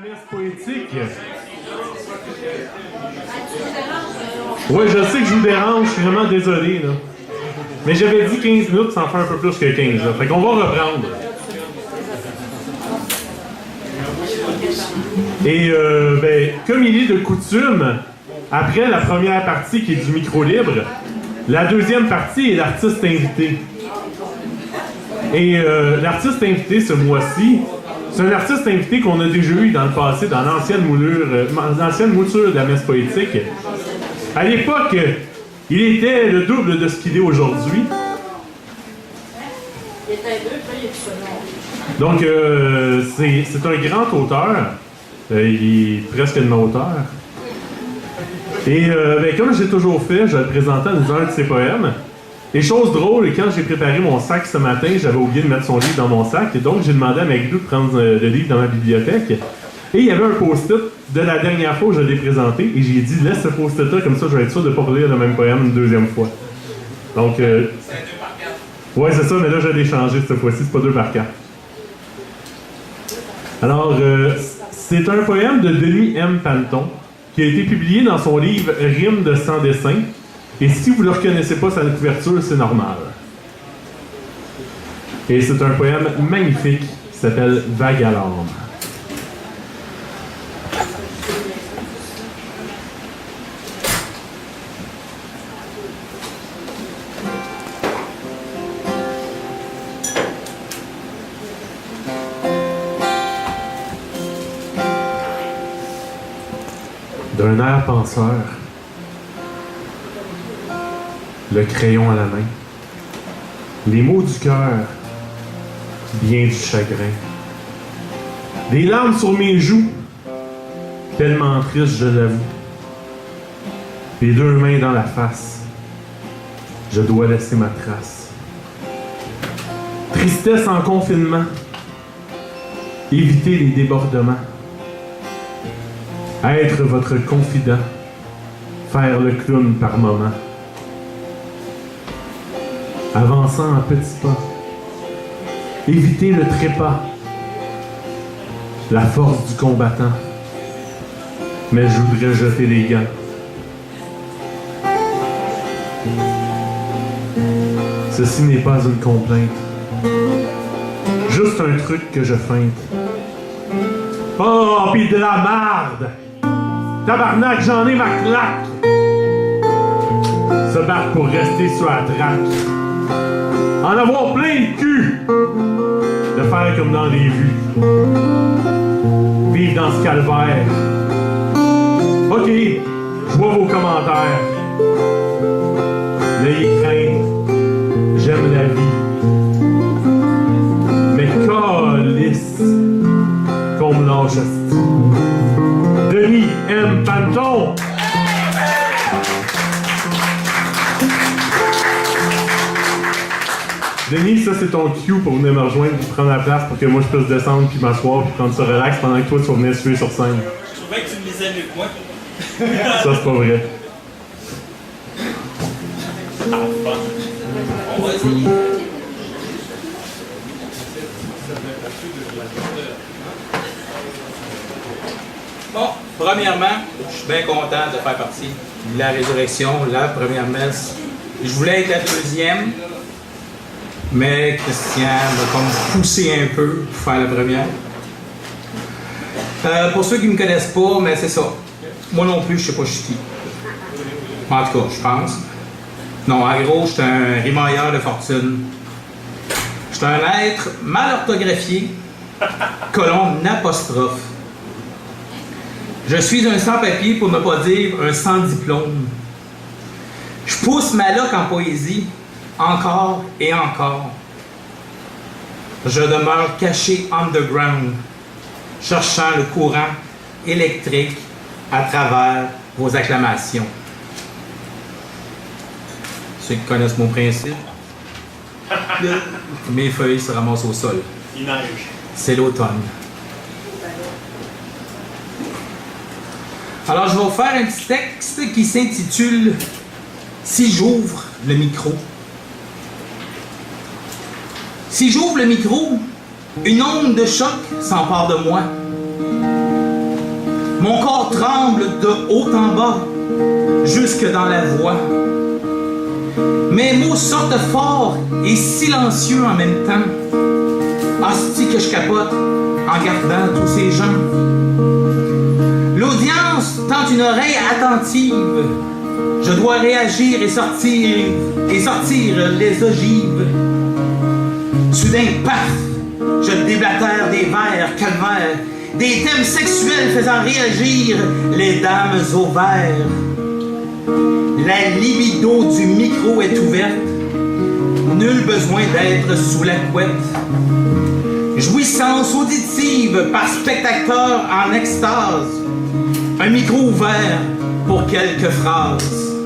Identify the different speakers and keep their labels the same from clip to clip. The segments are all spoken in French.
Speaker 1: messe poétique. Oui, je sais que je vous dérange, je suis vraiment désolé, là. Mais j'avais dit 15 minutes sans faire un peu plus que 15, là. Fait qu'on va reprendre. Et, comme il est de coutume, après la première partie qui est du micro libre, la deuxième partie est l'artiste invité. Et l'artiste invité ce mois-ci, c'est un artiste invité qu'on a déjà eu dans le passé, dans l'ancienne mouture de la messe poétique. À l'époque, il était le double de ce qu'il est aujourd'hui.
Speaker 2: Il était deux, puis il est sonore.
Speaker 1: Donc, c'est un grand auteur. Il est presque de mon auteur. Et comme j'ai toujours fait, je le présentais à nous un de ses poèmes. Et chose drôle, quand j'ai préparé mon sac ce matin, j'avais oublié de mettre son livre dans mon sac. Et donc, j'ai demandé à Maguilou de prendre le livre dans ma bibliothèque. Et il y avait un post-it de la dernière fois où je l'ai présenté. Et j'ai dit, laisse ce post-it-là, comme ça, je vais être sûr de ne pas relire le même poème une deuxième fois. Donc, c'est un 2 par 4. Ouais, c'est ça, mais là, je l'ai changé cette fois-ci, c'est pas 2 par 4. Alors, c'est un poème de Denis M. Panton qui a été publié dans son livre Rimes de sans dessin. Et si vous ne le reconnaissez pas sur la couverture, c'est normal. Et c'est un poème magnifique qui s'appelle Vague à l'âme. D'un air penseur, le crayon à la main, les mots du cœur, bien du chagrin, des larmes sur mes joues, tellement triste je l'avoue, les 2 mains dans la face, je dois laisser ma trace. Tristesse en confinement, éviter les débordements, être votre confident, faire le clown par moment. Avançant en petits pas, éviter le trépas, la force du combattant, mais je voudrais jeter les gants. Ceci n'est pas une complainte, juste un truc que je feinte. Oh, pis de la marde! Tabarnak, j'en ai ma claque! Se battre pour rester sur la traque. En avoir plein le cul! De faire comme dans les vues. Vivre dans ce calvaire. Ok, je vois vos commentaires. N'ayez crainte, j'aime la vie. Mais calisse qu'on me lâche asti. Denis M. Panton! Denis, ça c'est ton cue pour venir me rejoindre, pour prendre la place, pour que moi je puisse descendre puis m'asseoir puis prendre ça relax pendant que toi tu vas venir suivre sur scène.
Speaker 3: Je trouvais que tu me lisais mieux que moi.
Speaker 1: Ça c'est pas vrai.
Speaker 3: On va essayer. Bon, premièrement, je suis bien content de faire partie de la résurrection, la première messe. Je voulais être la deuxième, mais Christian m'a comme poussé un peu pour faire la première. Pour ceux qui ne me connaissent pas, mais c'est ça. Moi non plus, je sais pas je suis qui. En tout cas, je pense. Non, en gros, je suis un rimailleur de fortune. Je suis un être mal orthographié, colonne apostrophe. Je suis un sans-papier, pour ne pas dire un sans-diplôme. Je pousse ma loque en poésie, encore et encore. Je demeure caché underground, cherchant le courant électrique à travers vos acclamations. Ceux qui connaissent mon principe, mes feuilles se ramassent au sol.
Speaker 1: Il neige.
Speaker 3: C'est l'automne. Alors, je vais vous faire un petit texte qui s'intitule « Si j'ouvre le micro ». Si j'ouvre le micro, une onde de choc s'empare de moi. Mon corps tremble de haut en bas, jusque dans la voix. Mes mots sortent fort et silencieux en même temps. Hostie que je capote en gardant tous ces gens. L'audience tend une oreille attentive. Je dois réagir et sortir les ogives. Soudain, paf, je déblatère des vers calvaires, des thèmes sexuels faisant réagir les dames ovaires. La libido du micro est ouverte. Nul besoin d'être sous la couette. Jouissance auditive par spectateur en extase. Un micro ouvert pour quelques phrases.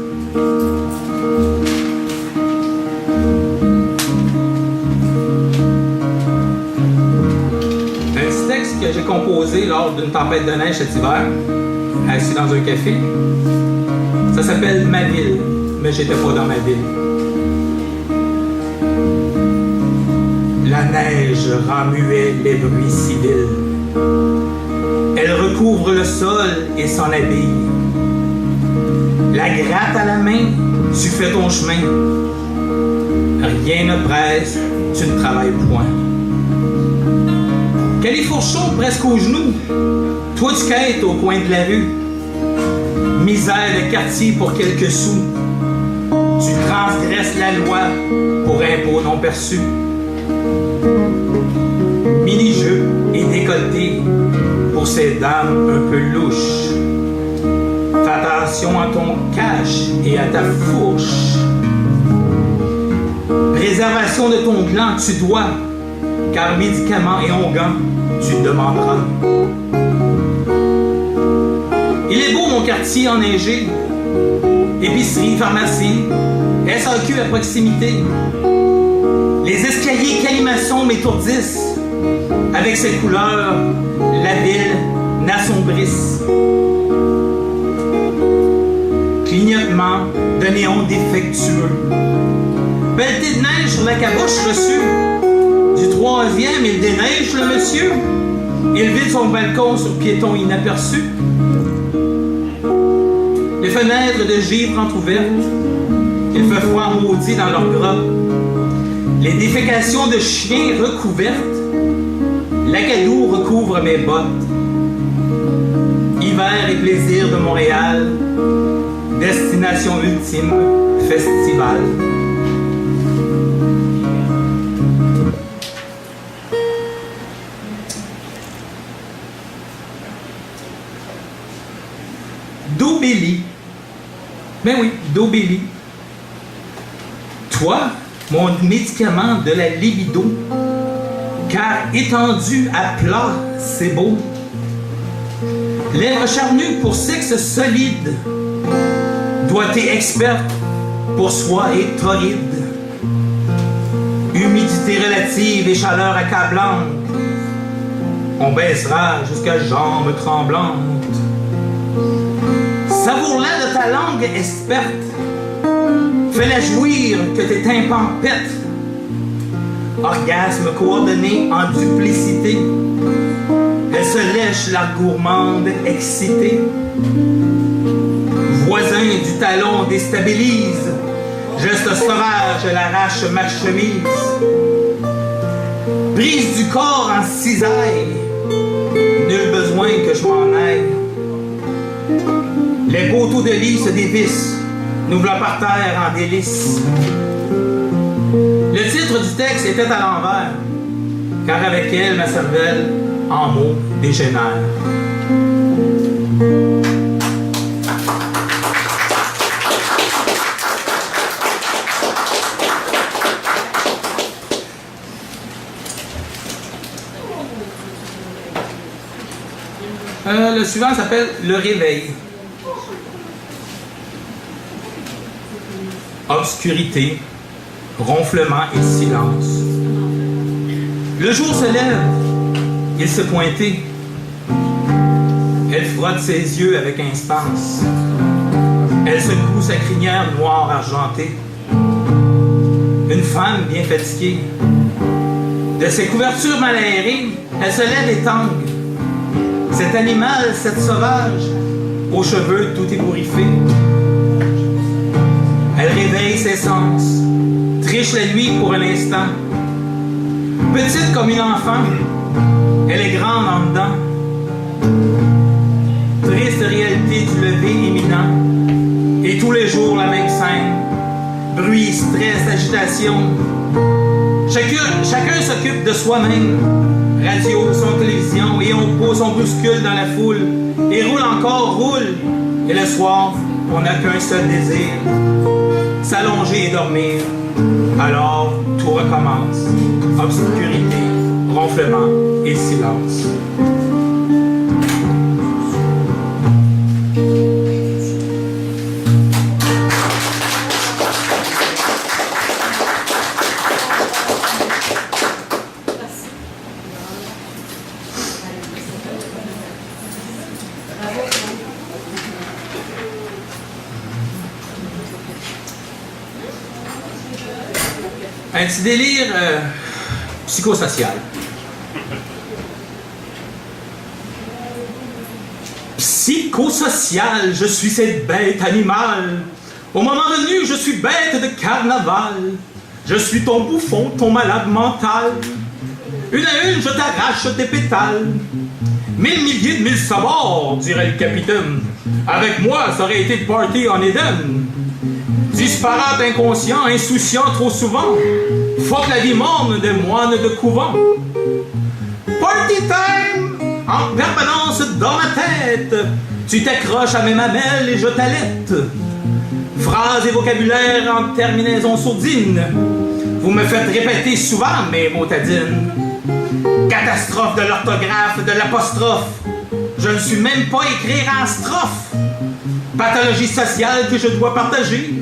Speaker 3: Un petit texte que j'ai composé lors d'une tempête de neige cet hiver, assis dans un café. Ça s'appelle Ma ville, mais j'étais pas dans ma ville. La neige rend muet les bruits civils. Elle recouvre le sol et s'en habille. La gratte à la main, tu fais ton chemin. Rien ne presse, tu ne travailles point. Califourchon presque aux genoux, toi tu quêtes au coin de la rue. Misère de quartier pour quelques sous. Tu transgresses la loi pour impôts non perçus. Mini-jeu et décolleté pour ces dames un peu louches. Fais attention à ton cash et à ta fourche. Préservation de ton gland, tu dois, car médicaments et onguents, tu demanderas. Il est beau mon quartier enneigé. Épicerie, pharmacie, SAQ à proximité. Les escaliers Calimaçon m'étourdissent. Avec ses couleurs, la ville n'assombrisse. Clignotement de néon défectueux. Pelleté de neige sur la caboche reçue. Du troisième, il déneige le monsieur. Il vide son balcon sur piéton inaperçu. Les fenêtres de givre entrouvertes. Il fait froid maudit dans leur grotte. Les défécations de chiens recouvertes. L'acadou recouvre mes bottes. Hiver et plaisir de Montréal. Destination ultime, festival. D'Aubélie. Ben oui, d'Aubélie. Toi, mon médicament de la libido, car étendu à plat, c'est beau. Lèvres charnues pour sexe solide, doigté experte pour soie et torride. Humidité relative et chaleur accablante, on baissera jusqu'à jambes tremblantes. Savoure-la de ta langue experte, fais-la jouir que tes tympans pètent. Orgasme coordonné en duplicité, elle se lèche la gourmande excitée. Voisin du talon déstabilise, geste sauvage, elle arrache ma chemise. Brise du corps en cisaille, nul besoin que je m'en aille. Les poteaux de lit se dévissent, nous voilà par terre en délices. Le titre du texte était à l'envers, car avec elle, ma cervelle, en mots, dégénère. Le suivant s'appelle Le Réveil. Obscurité, ronflement et silence. Le jour se lève, il se pointait. Elle frotte ses yeux avec instance. Elle secoue sa crinière noire argentée. Une femme bien fatiguée. De ses couvertures mal aérées, elle se lève et tangue. Cet animal, cette sauvage, aux cheveux tout ébouriffés. Elle réveille ses sens, triche la nuit pour un instant. Petite comme une enfant, elle est grande en dedans. Triste réalité du lever imminent. Et tous les jours la même scène. Bruit, stress, agitation. Chacun s'occupe de soi-même. Radio, son télévision, et on pousse, on bouscule dans la foule. Et roule encore, roule. Et le soir, on n'a qu'un seul désir. S'allonger et dormir. Alors, tout recommence. Obscurité, ronflement et silence. Un petit délire psychosocial. Psychosocial, je suis cette bête animale. Au moment venu, je suis bête de carnaval. Je suis ton bouffon, ton malade mental. Une à une, je t'arrache tes pétales. 1000 milliers de 1000 sabords, dirait le capitaine. Avec moi, ça aurait été le party en Éden. Disparate, inconscient, insouciant trop souvent. Fuck la vie morne des moines de couvent. Party time en permanence dans ma tête. Tu t'accroches à mes mamelles et je t'allaite. Phrases et vocabulaire en terminaison sourdine. Vous me faites répéter souvent mes motadines. Catastrophe de l'orthographe, de l'apostrophe. Je ne suis même pas écrire en strophe. Pathologie sociale que je dois partager.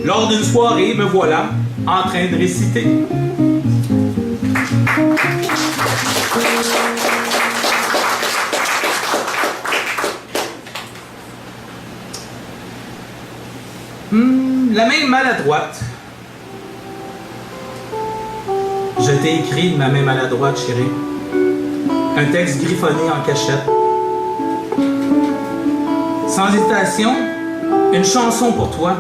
Speaker 3: Lors d'une soirée, me voilà en train de réciter. La main maladroite. Je t'ai écrit de ma main maladroite, chérie. Un texte griffonné en cachette. Sans hésitation, une chanson pour toi.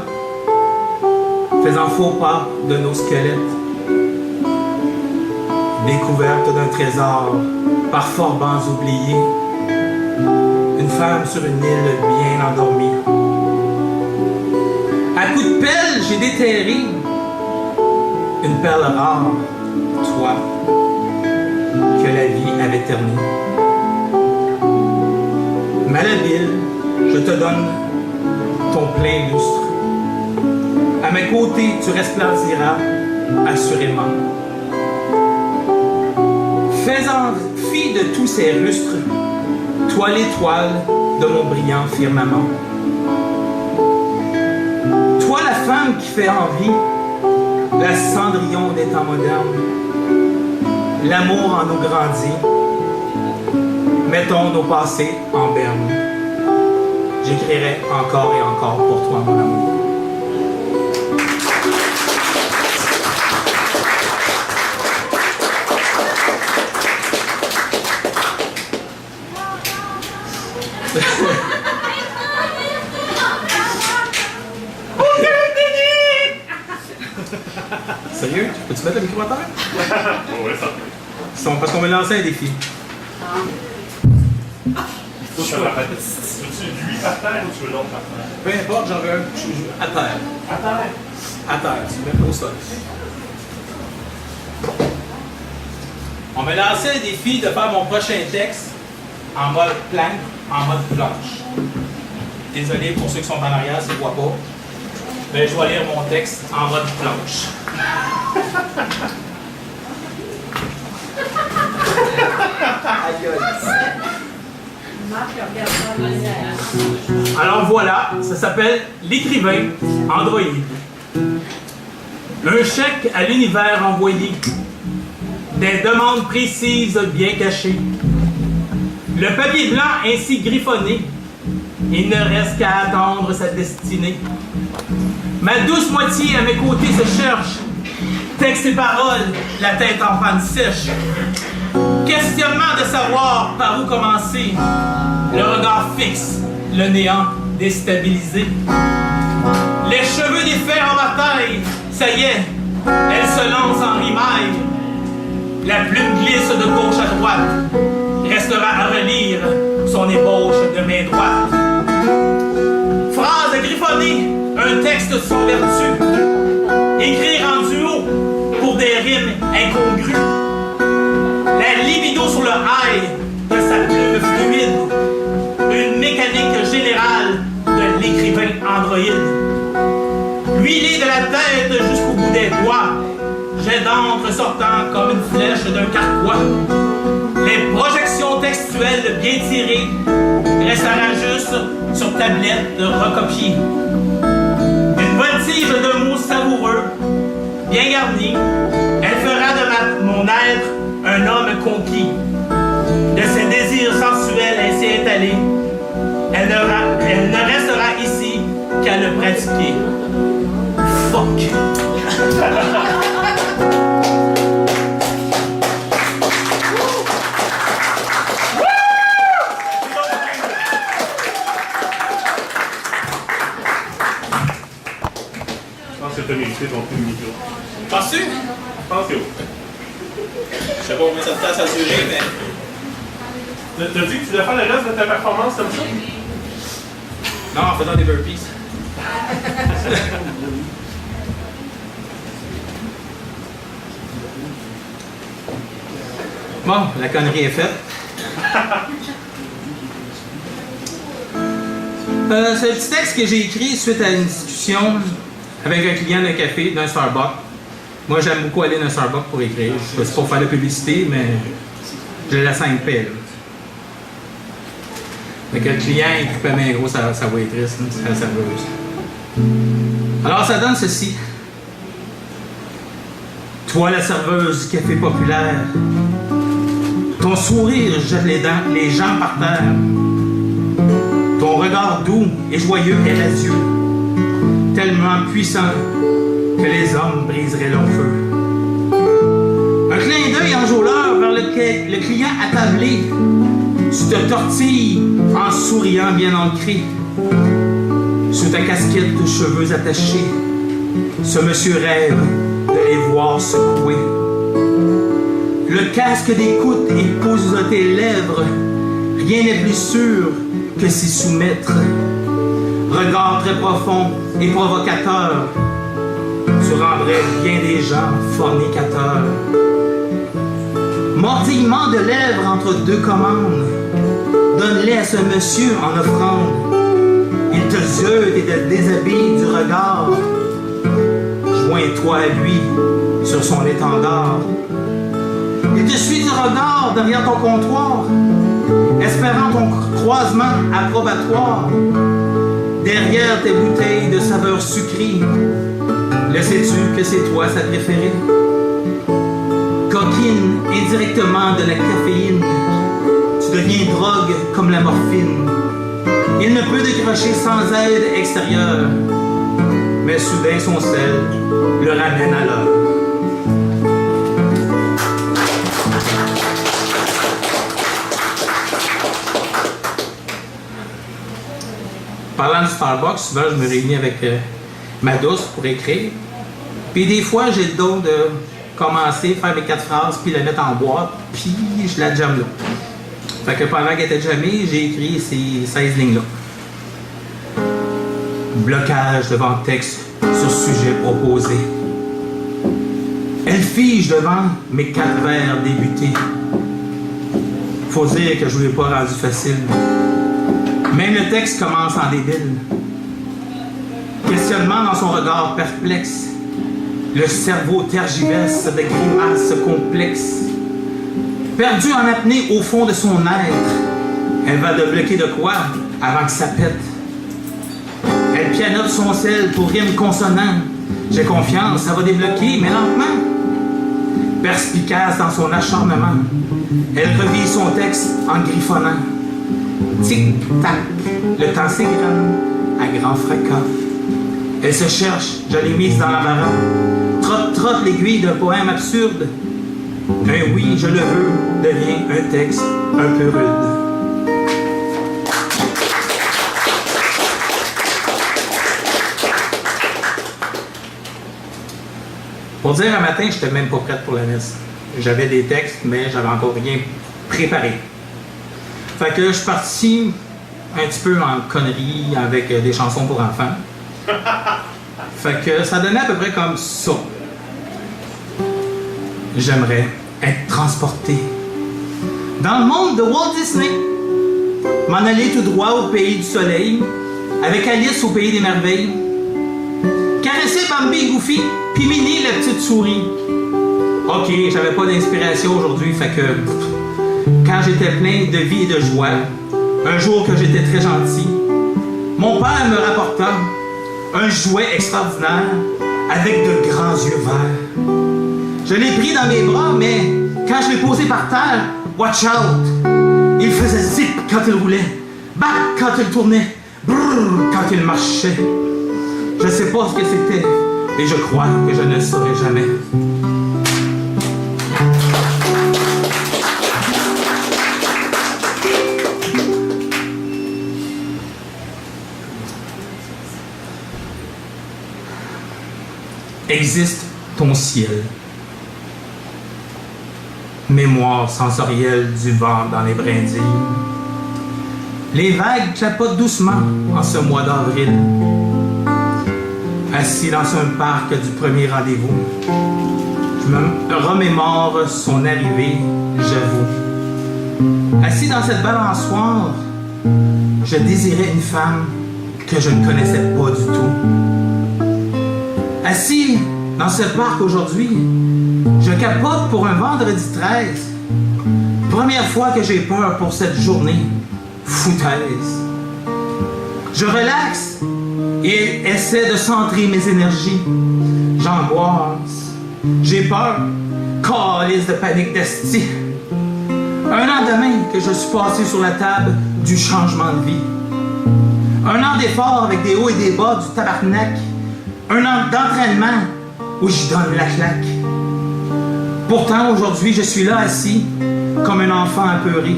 Speaker 3: Faisant faux pas de nos squelettes. Découverte d'un trésor par forbans oubliés. Une femme sur une île bien endormie. À coups de pelle, j'ai déterré une perle rare, toi, que la vie avait ternie. Malhabile, je te donne ton plein lustre. À mes côtés, tu resplendiras assurément. Faisant fi de tous ces rustres, toi l'étoile de mon brillant firmament. Toi la femme qui fait envie, la Cendrillon des temps modernes. L'amour en nous grandit. Mettons nos passés en berne. J'écrirai encore et encore pour toi, mon amour. Sérieux? Peux-tu mettre le micro à terre?
Speaker 1: Oui, ça.
Speaker 3: Parce qu'on va lancer un défi.
Speaker 1: Tu veux lui à terre ou tu veux l'autre à terre?
Speaker 3: Peu importe, j'en veux un à terre.
Speaker 1: À terre?
Speaker 3: À terre, tu mets au sol. On va lancer un défi de faire mon prochain texte en mode plank, en mode planche. Désolé pour ceux qui sont en arrière, ça ne voit pas. Mais je vais lire mon texte en mode planche. Alors voilà, ça s'appelle l'écrivain androïde. Un chèque à l'univers envoyé. Des demandes précises bien cachées. Le papier blanc ainsi griffonné. Il ne reste qu'à attendre sa destinée. Ma douce moitié à mes côtés se cherche. Texte et paroles, la tête en panne sèche.
Speaker 2: Questionnement de savoir par où commencer. Le regard fixe, le néant déstabilisé. Les cheveux défaits en bataille, ça y est, elle se lance en rimaille. La plume glisse de gauche à droite, restera à relire son ébauche de main droite. Phrase griffonnée, un texte sans vertu, écrire en duo pour des rimes incongrues. La libido sur le high de sa plume fluide, une mécanique générale de l'écrivain androïde. Huilé de la tête jusqu'au bout des doigts, jet d'encre sortant comme une flèche d'un carquois. Les projections textuelles bien tirées restera juste sur tablette recopiée. Une voltige de mots savoureux, bien garnie, elle fera de mon être un homme conquis. De ses désirs sensuels ainsi étalés, elle ne restera ici qu'à le pratiquer. Fuck!
Speaker 1: Je pense que tu as mérité ton coup de micro.
Speaker 2: Penses-tu?
Speaker 1: Je pense que oui.
Speaker 2: Je sais pas combien ça de temps ça a duré, mais...
Speaker 1: T'as dit que tu devais faire le reste de ta performance comme ça?
Speaker 2: Non, en faisant des burpees. Bon, la connerie est faite. C'est un petit texte que j'ai écrit suite à une discussion avec un client d'un café, d'un Starbucks. Moi, j'aime beaucoup aller dans un Starbucks pour écrire. C'est pour faire de la publicité, mais je le laisse en paix. Fait que le client, il coupait bien gros sa waitress, sa serveuse. Alors, ça donne ceci. Toi, la serveuse du café populaire, ton sourire jette les gens par terre. Ton regard doux et joyeux est radieux, tellement puissant que les hommes briseraient leur feu. Un clin d'œil enjôleur vers lequel le client attablé, tu te tortilles en souriant bien ancré. Sous ta casquette de cheveux attachés, ce monsieur rêve de les voir secouer. Le casque d'écoute épouse tes lèvres, rien n'est plus sûr que s'y soumettre. Regard très profond et provocateur, tu rendrais bien des gens fornicateurs. Mordillement de lèvres entre deux commandes, donne-les à ce monsieur en offrande. Il te ziote et te déshabille du regard. Joins-toi à lui sur son étendard. Il te suit du regard derrière ton comptoir, espérant ton croisement approbatoire. Derrière tes bouteilles de saveur sucrée, le sais-tu que c'est toi sa préférée? Coquine indirectement de la caféine, tu deviens drogue comme la morphine. Il ne peut décrocher sans aide extérieure, mais soudain son sel le ramène à l'heure. Parlant du Starbucks, souvent je me réunis avec ma douce pour écrire. Puis des fois, j'ai le don de commencer, faire mes 4 phrases, puis la mettre en boîte, puis je la jamme là. Fait que pendant qu'elle était jammée, j'ai écrit ces 16 lignes-là. Blocage devant texte sur sujet proposé. Elle fige devant mes 4 vers débutés. Faut dire que je ne l'ai pas rendu facile. Même le texte commence en débile. Questionnement dans son regard perplexe. Le cerveau tergiverse de grimaces complexes. Perdue en apnée au fond de son être, elle va débloquer de quoi avant que ça pète. Elle pianote son sel pour rime consonant. J'ai confiance, ça va débloquer, mais lentement. Perspicace dans son acharnement, elle revit son texte en griffonnant. Tic-tac, le temps s'égrane à grand fracas. Elle se cherche, je l'ai mise dans l'embarras. Trotte l'aiguille d'un poème absurde.
Speaker 3: Un oui, je le veux devient un texte un peu rude. Pour dire un matin, je n'étais même pas prête pour la messe. J'avais des textes, mais j'avais encore rien préparé. Fait que je suis parti un petit peu en connerie avec des chansons pour enfants. Fait que ça donnait à peu près comme ça. J'aimerais être transporté dans le monde de Walt Disney, m'en aller tout droit au pays du soleil, avec Alice au pays des merveilles, caresser Bambi et Goofy, puis Minnie la petite souris. Ok, j'avais pas d'inspiration aujourd'hui, fait que quand j'étais plein de vie et de joie, un jour que j'étais très gentil, mon père me rapporta un jouet extraordinaire avec de grands yeux verts. Je l'ai pris dans mes bras, mais quand je l'ai posé par terre, watch out! Il faisait zip quand il roulait, back quand il tournait, brrr quand il marchait. Je sais pas ce que c'était, et je crois que je ne le saurai jamais. Existe ton ciel. Mémoire sensorielle du vent dans les brindilles. Les vagues clapotent doucement en ce mois d'avril. Assis dans un parc du premier rendez-vous, je me remémore son arrivée, j'avoue. Assis dans cette balançoire, je désirais une femme que je ne connaissais pas du tout. Assis dans ce parc aujourd'hui, je capote pour un vendredi 13. Première fois que j'ai peur pour cette journée foutaise. Je relaxe et essaie de centrer mes énergies. J'angoisse. J'ai peur. Calice de panique d'esti. Un an demain que je suis passé sur la table du changement de vie. Un an d'effort avec des hauts et des bas du tabarnak. Un an d'entraînement où je donne la claque. Pourtant, aujourd'hui, je suis là assis comme un enfant apeuré.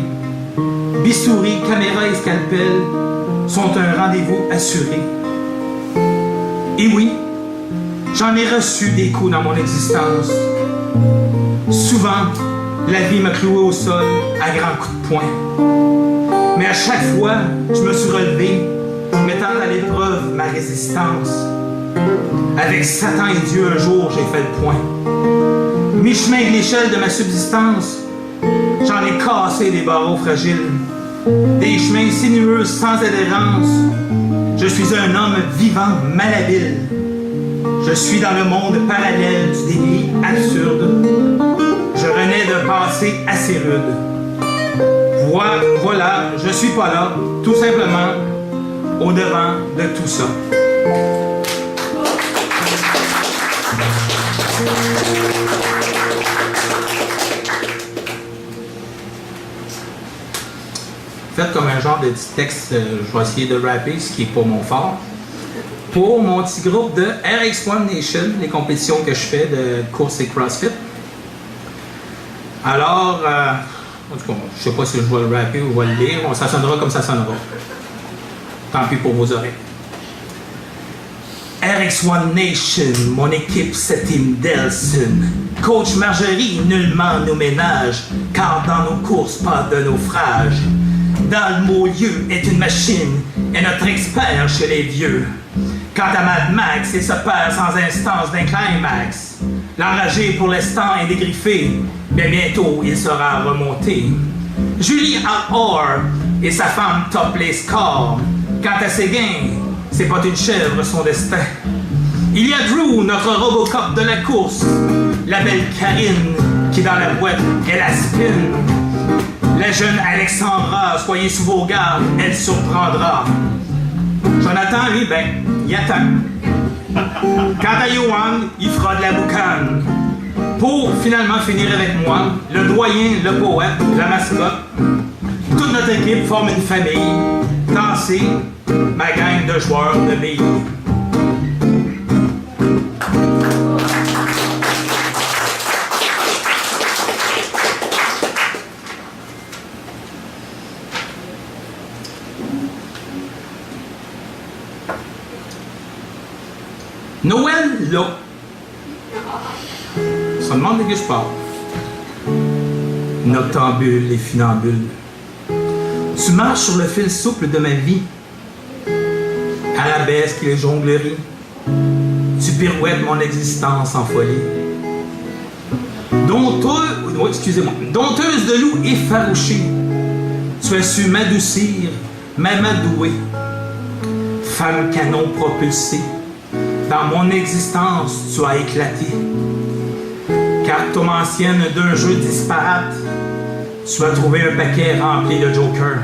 Speaker 3: Bistouri, caméra et scalpel sont un rendez-vous assuré. Et oui, j'en ai reçu des coups dans mon existence. Souvent, la vie m'a cloué au sol à grands coups de poing. Mais à chaque fois, je me suis relevé, mettant à l'épreuve ma résistance. Avec Satan et Dieu, un jour, j'ai fait le point. Mi-chemin de l'échelle de ma subsistance, j'en ai cassé des barreaux fragiles. Des chemins sinueux sans adhérence. Je suis un homme vivant, malhabile. Je suis dans le monde parallèle du déni absurde. Je renais d'un passé assez rude. Voilà, je suis pas là, tout simplement, au-devant de tout ça. Faites comme un genre de petit texte, je vais essayer de rapper, ce qui n'est pas mon fort. Pour mon petit groupe de RX1 Nation, les compétitions que je fais de course et CrossFit. Alors, en tout cas, je ne sais pas si je vais le rapper ou je vais le lire, ça sonnera comme ça sonnera. Tant pis pour vos oreilles. RX1 Nation, mon équipe c'est Team Delson. Coach Marjorie nullement nous ménage, car dans nos courses pas de naufrage. Dans le mot lieu est une machine, et notre expert chez les vieux. Quant à Mad Max, il se perd sans instance d'un climax. L'enragé pour l'instant est dégriffé, mais bientôt il sera remonté. Julie Ahor et sa femme top les scores. Quant à ses gains, c'est pas une chèvre son destin. Il y a Drew, notre Robocop de la course. La belle Karine, qui dans la boîte est la spin. La jeune Alexandra, soyez sous vos gardes, elle surprendra. Jonathan, lui, il attend. Quant à Yohan, il fera de la boucane. Pour finalement finir avec moi, le doyen, le poète, la mascotte. Toute notre équipe forme une famille. Danser, ma gang de joueurs de billes. Noël, là. Ça demande de qui je parle. Noctambule et funambule. Tu marches sur le fil souple de ma vie. Arabesque et jonglerie. Tu pirouettes mon existence en folie. Dompteuse de loups effarouchés. Tu as su m'adoucir, m'amadouer. Femme canon propulsée. Dans mon existence, tu as éclaté. Cartomancienne d'un jeu disparate, tu as trouvé un paquet rempli de jokers.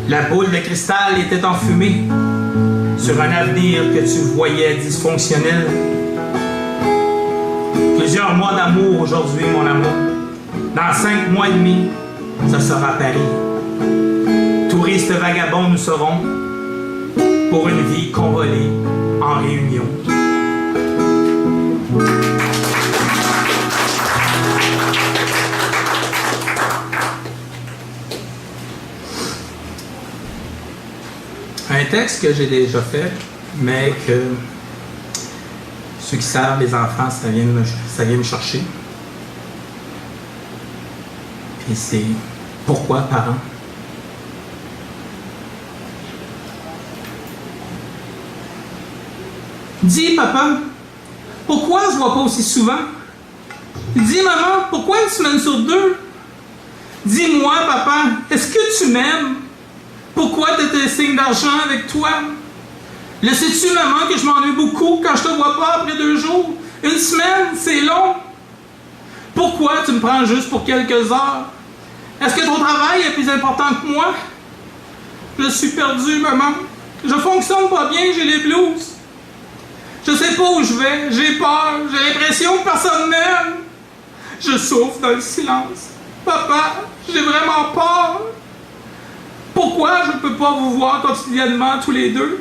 Speaker 3: La boule de cristal était enfumée sur un avenir que tu voyais dysfonctionnel. Plusieurs mois d'amour aujourd'hui, mon amour. Dans 5 mois et demi, ça sera Paris. Touristes vagabonds nous serons pour une vie convolée en réunion. Un texte que j'ai déjà fait, mais que ceux qui savent, les enfants, ça vient me chercher. Puis c'est pourquoi parents? Dis, papa, pourquoi je ne vois pas aussi souvent? Dis, maman, pourquoi une semaine sur 2? Dis-moi, papa, est-ce que tu m'aimes? Pourquoi tu as tes signes d'argent avec toi? Le sais-tu, maman, que je m'ennuie beaucoup quand je te vois pas après 2 jours? Une semaine, c'est long. Pourquoi tu me prends juste pour quelques heures? Est-ce que ton travail est plus important que moi? Je suis perdu, maman. Je fonctionne pas bien, j'ai les blues. Je sais pas où je vais, j'ai peur, j'ai l'impression que personne m'aime. Je souffre dans le silence. Papa, j'ai vraiment peur. Pourquoi je ne peux pas vous voir quotidiennement tous les deux?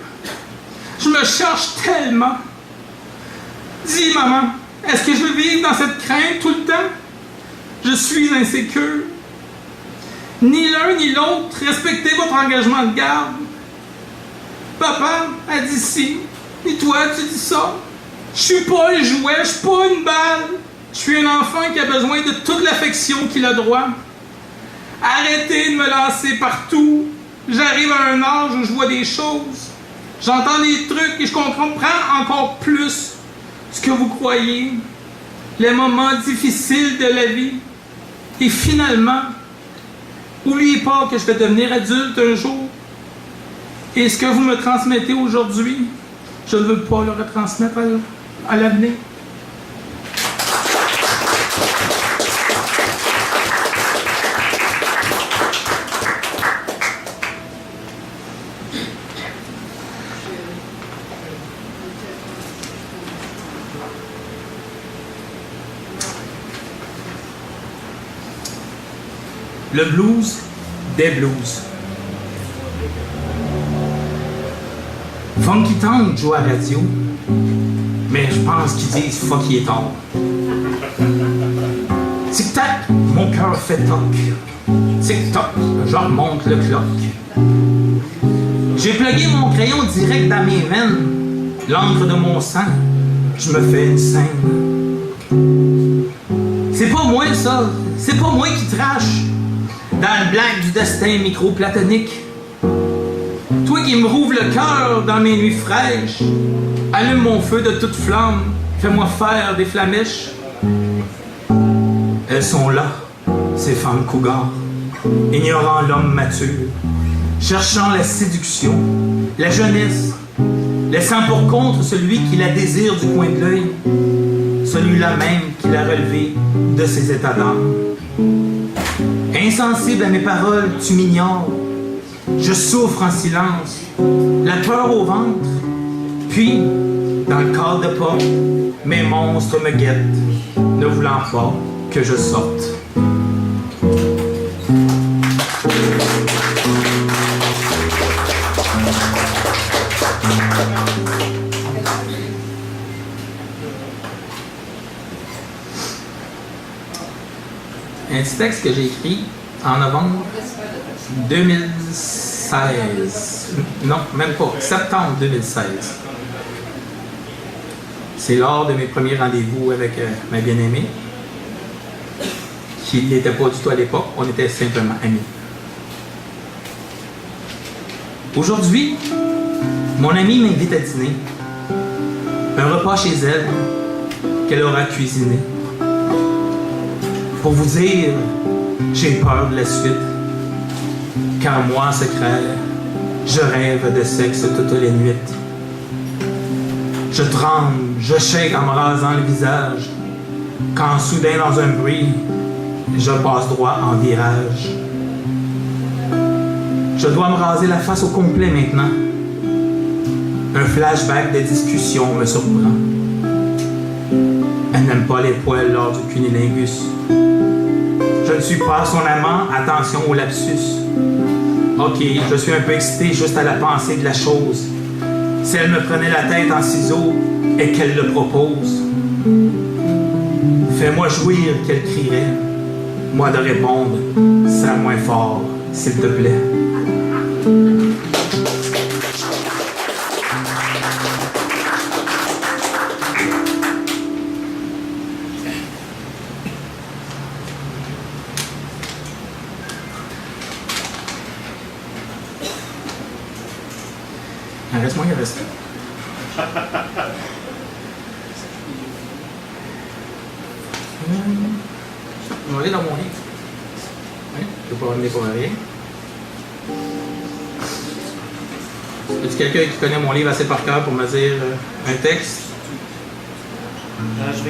Speaker 3: Je me cherche tellement. Dis, maman, est-ce que je veux vivre dans cette crainte tout le temps? Je suis insécure. Ni l'un ni l'autre, respectez votre engagement de garde. Papa a dit ci, et toi tu dis ça. Je suis pas un jouet, je suis pas une balle. Je suis un enfant qui a besoin de toute l'affection qu'il a droit. Arrêtez de me lancer partout. J'arrive à un âge où je vois des choses. J'entends des trucs et je comprends encore plus ce que vous croyez. Les moments difficiles de la vie. Et finalement, n'oubliez pas que je vais devenir adulte un jour. Et ce que vous me transmettez aujourd'hui, je ne veux pas le retransmettre à l'avenir. Le blues des blues. Funky Town joue à radio, mais je pense qu'ils disent fuck, il est tard. Tic-tac, mon cœur fait toc. Tic-toc, je remonte le clock. J'ai plugué mon crayon direct dans mes veines, l'encre de mon sang, je me fais une scène. C'est pas moi ça, c'est pas moi qui trache dans le blanc du destin micro-platonique. Toi qui me rouvre le cœur dans mes nuits fraîches, allume mon feu de toute flamme, fais-moi faire des flamèches. Elles sont là, ces femmes cougars, ignorant l'homme mature, cherchant la séduction, la jeunesse, laissant pour contre celui qui la désire du coin de l'œil, celui-là même qui l'a relevé de ses états d'âme. Insensible à mes paroles, tu m'ignores. Je souffre en silence, la peur au ventre. Puis, dans le cadre de porte, mes monstres me guettent, ne voulant pas que je sorte. Un petit texte que j'ai écrit en novembre 2016. Non, même pas. Septembre 2016. C'est lors de mes premiers rendez-vous avec ma bien-aimée, qui n'était pas du tout à l'époque, on était simplement amis. Aujourd'hui, mon amie m'invite à dîner. Un repas chez elle qu'elle aura cuisiné. Pour vous dire, j'ai peur de la suite. Car moi, en secret, je rêve de sexe toutes les nuits. Je tremble, je shake en me rasant le visage. Quand soudain, dans un bruit, je passe droit en virage. Je dois me raser la face au complet maintenant. Un flashback de discussion me surprend. Elle n'aime pas les poils lors du cunilingus. Je ne suis pas son amant, attention au lapsus. Ok, je suis un peu excité juste à la pensée de la chose. Si elle me prenait la tête en ciseaux et qu'elle le propose, fais-moi jouir qu'elle crierait. Moi de répondre, serre moins fort, s'il te plaît. Reste-moi, il reste. On va aller dans mon livre. Oui, je ne peux pas revenir pour rien. Y a-t-il quelqu'un qui connaît mon livre assez par cœur pour me dire un texte?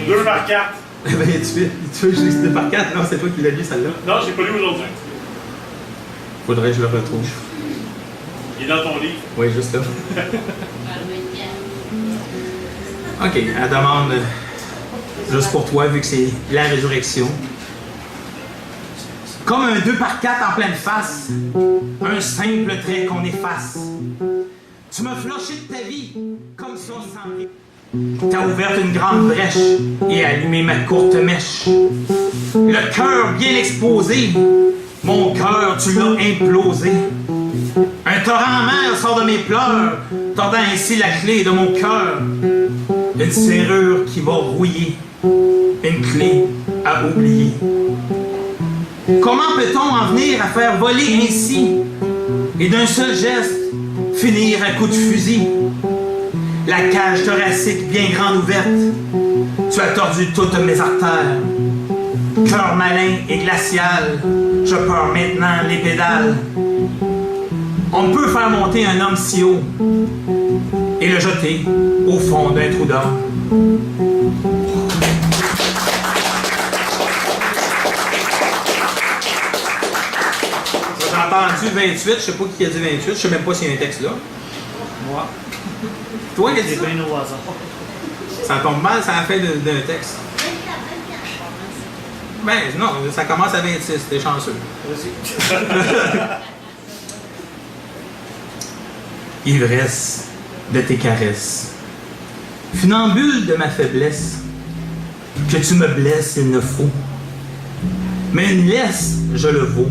Speaker 4: 2 par 4.
Speaker 3: Ben, tu veux que je lise 2 par 4? Non, c'est toi qui l'as lu, celle-là.
Speaker 4: Non, j'ai pas lu aujourd'hui.
Speaker 3: Faudrait que je le retrouve.
Speaker 4: Il est dans ton livre.
Speaker 3: Oui, juste là. Ok, elle demande, juste pour toi, vu que c'est la résurrection. Comme un 2 par 4 en pleine face, un simple trait qu'on efface. Tu m'as floché de ta vie, comme ça sans rire. T'as ouvert une grande brèche et allumé ma courte mèche. Le cœur bien exposé, mon cœur tu l'as implosé. Un torrent amer sort de mes pleurs, tordant ainsi la clé de mon cœur. Une serrure qui va rouiller, une clé à oublier. Comment peut-on en venir à faire voler ainsi et d'un seul geste finir à coups de fusil? La cage thoracique bien grande ouverte, tu as tordu toutes mes artères. Cœur malin et glacial, je peur maintenant les pédales. On peut faire monter un homme si haut et le jeter au fond d'un trou d'or. J'ai entendu 28, je sais pas qui a dit 28, je sais même pas s'il y a un texte là. Moi. Toi, qu'est-ce que tu dis?
Speaker 4: Au hasard.
Speaker 3: Ça tombe mal, ça a fait d'un texte. Ben non, ça commence à 26, t'es chanceux. Ivresse de tes caresses, funambule de ma faiblesse, que tu me blesses il ne faut, mais une laisse, je le vaux.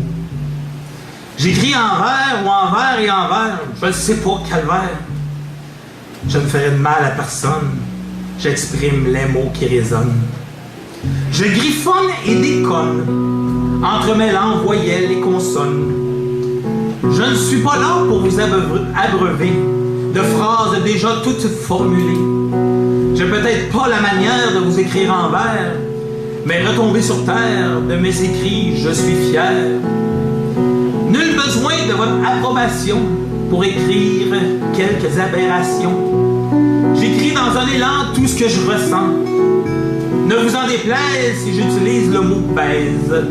Speaker 3: J'écris en vers ou en vers et en vers, je ne sais pas quel vers. Je ne ferai de mal à personne, j'exprime les mots qui résonnent. Je griffonne et déconne, entremêlant voyelles et consonnes. Je ne suis pas là pour vous abreuver de phrases déjà toutes formulées. J'ai peut-être pas la manière de vous écrire en vers, mais retombé sur terre de mes écrits, je suis fier. Nul besoin de votre approbation pour écrire quelques aberrations. J'écris dans un élan tout ce que je ressens. Ne vous en déplaise si j'utilise le mot baise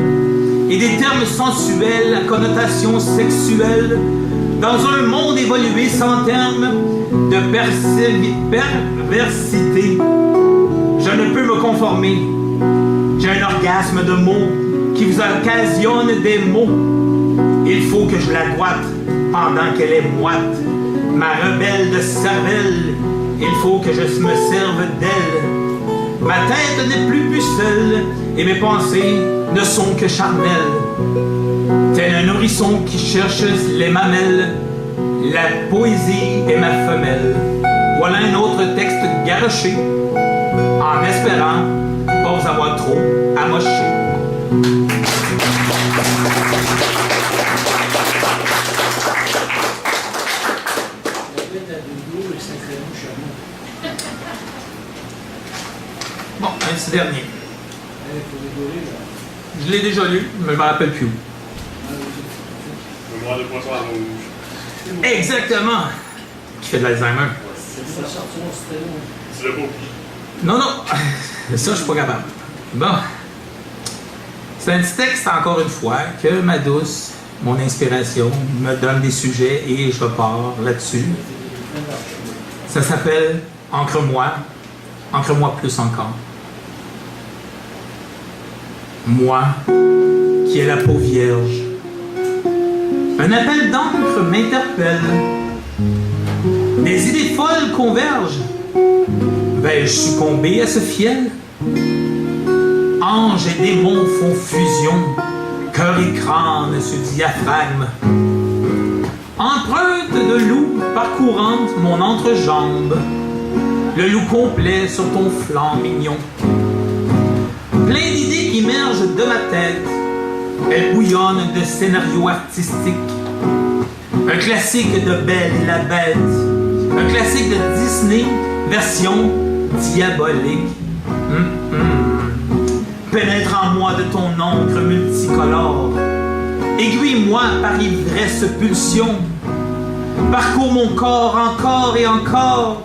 Speaker 3: et des termes sensuels à connotation sexuelle dans un monde évolué sans terme de perversité. Je ne peux me conformer. J'ai un orgasme de mots qui vous occasionne des mots. Il faut que je la droite pendant qu'elle est moite. Ma rebelle de cervelle, il faut que je me serve d'elle. Ma tête n'est plus pucelle et mes pensées ne sont que charnelles. Tel un nourrisson qui cherche les mamelles, la poésie est ma femelle. Voilà un autre texte garoché en espérant pas vous avoir trop amoché. Bon, un petit dernier. Je l'ai déjà lu, mais je ne me rappelle plus où.
Speaker 4: Le noir de poisson à rouge.
Speaker 3: Exactement! Qui fait de l'Alzheimer.
Speaker 4: Tu l'as pas oublié.
Speaker 3: Non, non! Ça, je suis pas capable. Bon. C'est un petit texte, encore une fois, que ma douce, mon inspiration, me donne des sujets et je pars là-dessus. Ça s'appelle Encre-moi plus encore. Moi, qui ai la peau vierge. Un appel d'encre m'interpelle. Des idées folles convergent. Vais-je succomber à ce fiel? Anges et démons font fusion, cœur et crâne sur diaphragme. Empreinte de loup parcourante mon entrejambe, le loup complet sur ton flanc mignon. Plein d'idées qui émergent de ma tête, elles bouillonnent de scénarios artistiques. Un classique de Belle et la Bête, un classique de Disney, version diabolique. Pénètre en moi de ton encre multicolore. Aiguille-moi par ivresse pulsion. Parcours mon corps encore et encore.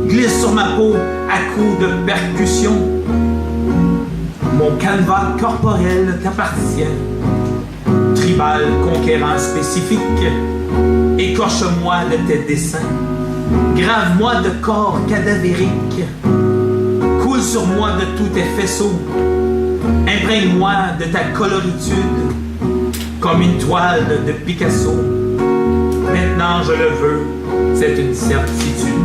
Speaker 3: Glisse sur ma peau à coups de percussion. Mon canevas corporel t'appartient. Tribal conquérant spécifique. Écorche-moi de tes dessins. Grave-moi de corps cadavériques. Coule sur moi de tous tes faisceaux. Imprègne-moi de ta coloritude, comme une toile de Picasso. Maintenant je le veux, c'est une certitude.